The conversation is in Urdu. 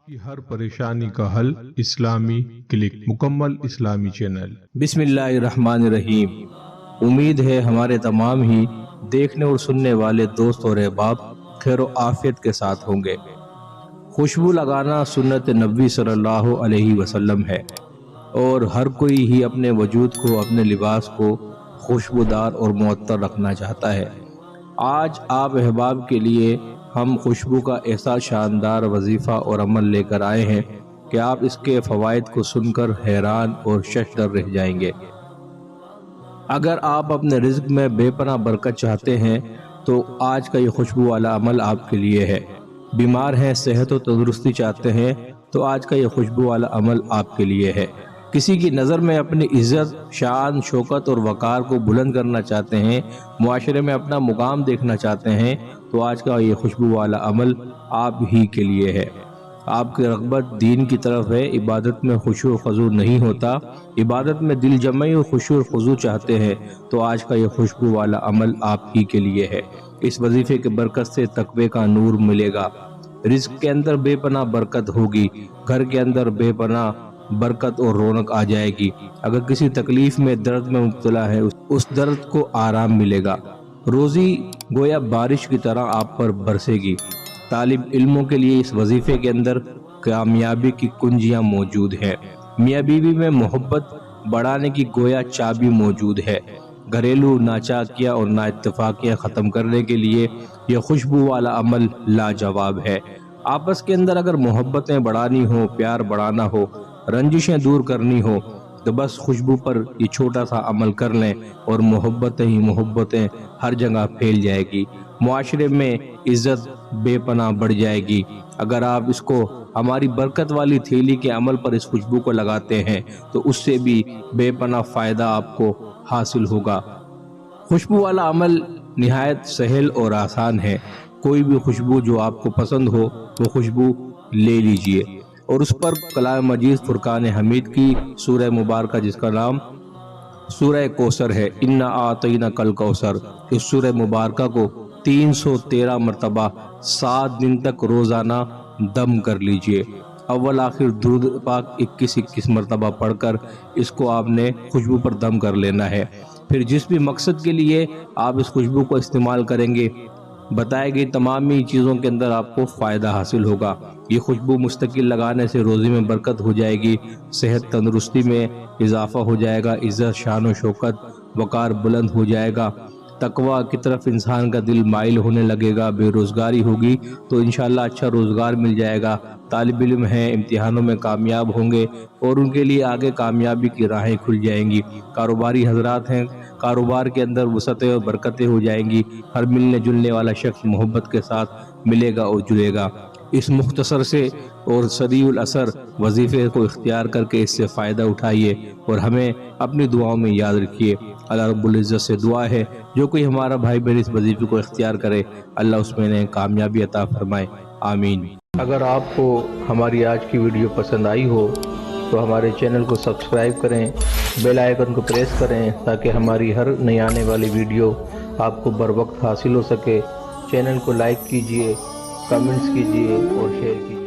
کی ہر پریشانی کا حل اسلامی کلک، مکمل اسلامی چینل۔ بسم اللہ الرحمن الرحیم۔ امید ہے ہمارے تمام ہی دیکھنے اور سننے والے دوست اور احباب خیر و عافیت کے ساتھ ہوں گے۔ خوشبو لگانا سنت نبی صلی اللہ علیہ وسلم ہے، اور ہر کوئی ہی اپنے وجود کو، اپنے لباس کو خوشبودار اور معطر رکھنا چاہتا ہے۔ آج آپ احباب کے لیے ہم خوشبو کا ایسا شاندار وظیفہ اور عمل لے کر آئے ہیں کہ آپ اس کے فوائد کو سن کر حیران اور ششدر رہ جائیں گے۔ اگر آپ اپنے رزق میں بے پناہ برکت چاہتے ہیں تو آج کا یہ خوشبو والا عمل آپ کے لیے ہے۔ بیمار ہیں، صحت و تندرستی چاہتے ہیں تو آج کا یہ خوشبو والا عمل آپ کے لیے ہے۔ کسی کی نظر میں اپنی عزت، شان، شوکت اور وقار کو بلند کرنا چاہتے ہیں، معاشرے میں اپنا مقام دیکھنا چاہتے ہیں تو آج کا یہ خوشبو والا عمل آپ ہی کے لیے ہے۔ آپ کی رغبت دین کی طرف ہے، عبادت میں خشوع و خضوع نہیں ہوتا، عبادت میں دل جمعی اور خشوع و خضوع چاہتے ہیں تو آج کا یہ خوشبو والا عمل آپ ہی کے لیے ہے۔ اس وظیفے کے برکت سے تقوی کا نور ملے گا، رزق کے اندر بے پناہ برکت ہوگی، گھر کے اندر بے پناہ برکت اور رونق آ جائے گی۔ اگر کسی تکلیف میں، درد میں مبتلا ہے، اس درد کو آرام ملے گا، روزی گویا بارش کی طرح آپ پر برسے گی۔ طالب علموں کے لیے اس وظیفے کے اندر کامیابی کی کنجیاں موجود ہیں۔ میاں بیوی میں محبت بڑھانے کی گویا چابی موجود ہے۔ گھریلو ناچاکیاں اور نااتفاقیاں ختم کرنے کے لیے یہ خوشبو والا عمل لاجواب ہے۔ آپس کے اندر اگر محبتیں بڑھانی ہو، پیار بڑھانا ہو، رنجشیں دور کرنی ہو تو بس خوشبو پر یہ چھوٹا سا عمل کر لیں اور محبتیں ہی محبتیں ہر جگہ پھیل جائے گی، معاشرے میں عزت بے پناہ بڑھ جائے گی۔ اگر آپ اس کو ہماری برکت والی تھیلی کے عمل پر اس خوشبو کو لگاتے ہیں تو اس سے بھی بے پناہ فائدہ آپ کو حاصل ہوگا۔ خوشبو والا عمل نہایت سہل اور آسان ہے۔ کوئی بھی خوشبو جو آپ کو پسند ہو وہ خوشبو لے لیجئے اور اس پر کلام مجید فرقان حمید کی سورہ مبارکہ جس کا نام سورہ کوثر ہے، اِنَّا أَعْطَيْنَاكَ الْكَوْثَرَ، اس سورہ مبارکہ کو 313 مرتبہ 7 دن تک روزانہ دم کر لیجئے۔ اول آخر درود پاک 21 مرتبہ پڑھ کر اس کو آپ نے خوشبو پر دم کر لینا ہے۔ پھر جس بھی مقصد کے لیے آپ اس خوشبو کو استعمال کریں گے، بتائے گئی تمامی چیزوں کے اندر آپ کو فائدہ حاصل ہوگا۔ یہ خوشبو مستقل لگانے سے روزی میں برکت ہو جائے گی، صحت تندرستی میں اضافہ ہو جائے گا، عزت، شان و شوکت، وقار بلند ہو جائے گا، تقوی کی طرف انسان کا دل مائل ہونے لگے گا، بے روزگاری ہوگی تو انشاءاللہ اچھا روزگار مل جائے گا، طالب علم ہیں امتحانوں میں کامیاب ہوں گے اور ان کے لیے آگے کامیابی کی راہیں کھل جائیں گی، کاروباری حضرات ہیں کاروبار کے اندر وسعتیں اور برکتیں ہو جائیں گی، ہر ملنے جلنے والا شخص محبت کے ساتھ ملے گا اور جلے گا۔ اس مختصر سے اور سریع الاثر وظیفے کو اختیار کر کے اس سے فائدہ اٹھائیے اور ہمیں اپنی دعاؤں میں یاد رکھیے۔ اللہ رب العزت سے دعا ہے جو کوئی ہمارا بھائی بہن اس وظیفے کو اختیار کرے اللہ اس میں انہیں کامیابی عطا فرمائے، آمین۔ اگر آپ کو ہماری آج کی ویڈیو پسند آئی ہو تو ہمارے چینل کو سبسکرائب کریں، بیل آئیکن کو پریس کریں تاکہ ہماری ہر نئی آنے والی ویڈیو آپ کو بر وقت حاصل ہو سکے۔ چینل کو لائک کیجئے، کمنٹس کیجئے اور شیئر کیجئے۔